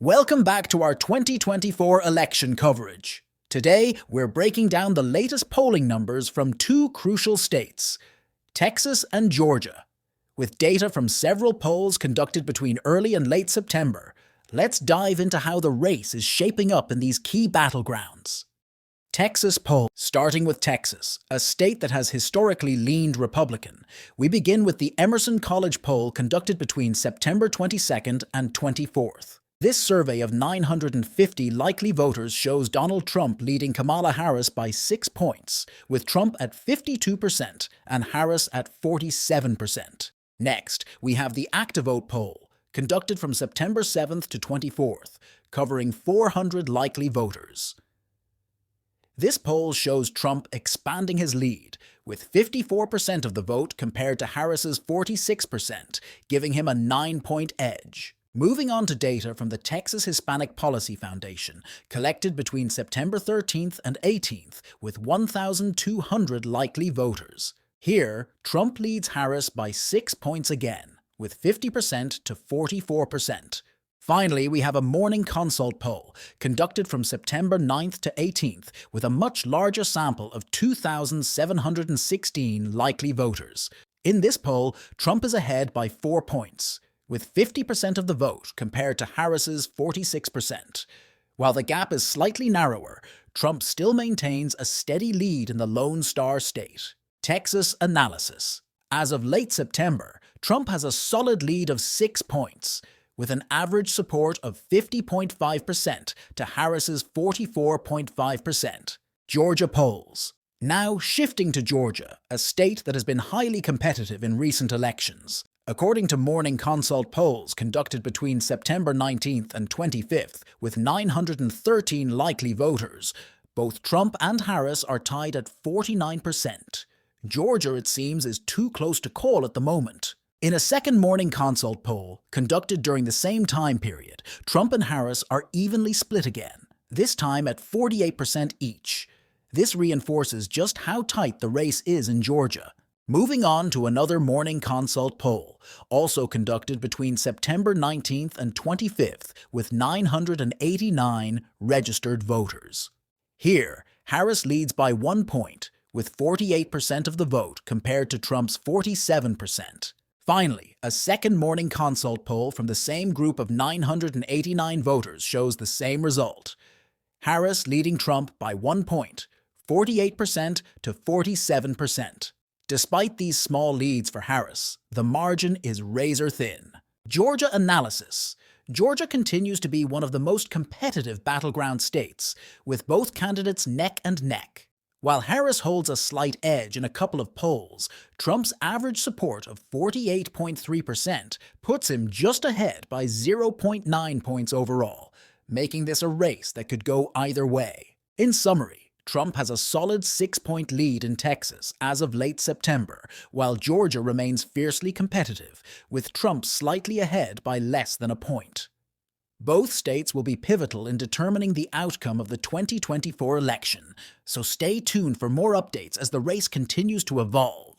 Welcome back to our 2024 election coverage. Today, we're breaking down the latest polling numbers from two crucial states, Texas and Georgia. With data from several polls conducted between early and late September, let's dive into how the race is shaping up in these key battlegrounds. Texas poll. Starting with Texas, a state that has historically leaned Republican, we begin with the Emerson College poll conducted between September 22nd and 24th. This survey of 950 likely voters shows Donald Trump leading Kamala Harris by 6 points, with Trump at 52% and Harris at 47%. Next, we have the ActiVote poll, conducted from September 7th to 24th, covering 400 likely voters. This poll shows Trump expanding his lead, with 54% of the vote compared to Harris's 46%, giving him a 9-point edge. Moving on to data from the Texas Hispanic Policy Foundation, collected between September 13th and 18th, with 1,200 likely voters. Here, Trump leads Harris by 6 points again, with 50% to 44%. Finally, we have a Morning Consult poll, conducted from September 9th to 18th, with a much larger sample of 2,716 likely voters. In this poll, Trump is ahead by 4 points, with 50% of the vote compared to Harris's 46%. While the gap is slightly narrower, Trump still maintains a steady lead in the Lone Star State. Texas analysis. As of late September, Trump has a solid lead of 6 points, with an average support of 50.5% to Harris's 44.5%. Georgia polls. Now shifting to Georgia, a state that has been highly competitive in recent elections. According to Morning Consult polls conducted between September 19th and 25th, with 913 likely voters, both Trump and Harris are tied at 49%. Georgia, it seems, is too close to call at the moment. In a second Morning Consult poll, conducted during the same time period, Trump and Harris are evenly split again, this time at 48% each. This reinforces just how tight the race is in Georgia. Moving on to another Morning Consult poll, also conducted between September 19th and 25th, with 989 registered voters. Here, Harris leads by 1 point, with 48% of the vote compared to Trump's 47%. Finally, a second Morning Consult poll from the same group of 989 voters shows the same result. Harris leading Trump by 1 point, 48% to 47%. Despite these small leads for Harris, the margin is razor thin. Georgia analysis. Georgia continues to be one of the most competitive battleground states, with both candidates neck and neck. While Harris holds a slight edge in a couple of polls, Trump's average support of 48.3% puts him just ahead by 0.9 points overall, making this a race that could go either way. In summary, Trump has a solid 6-point lead in Texas as of late September, while Georgia remains fiercely competitive, with Trump slightly ahead by less than a point. Both states will be pivotal in determining the outcome of the 2024 election, so stay tuned for more updates as the race continues to evolve.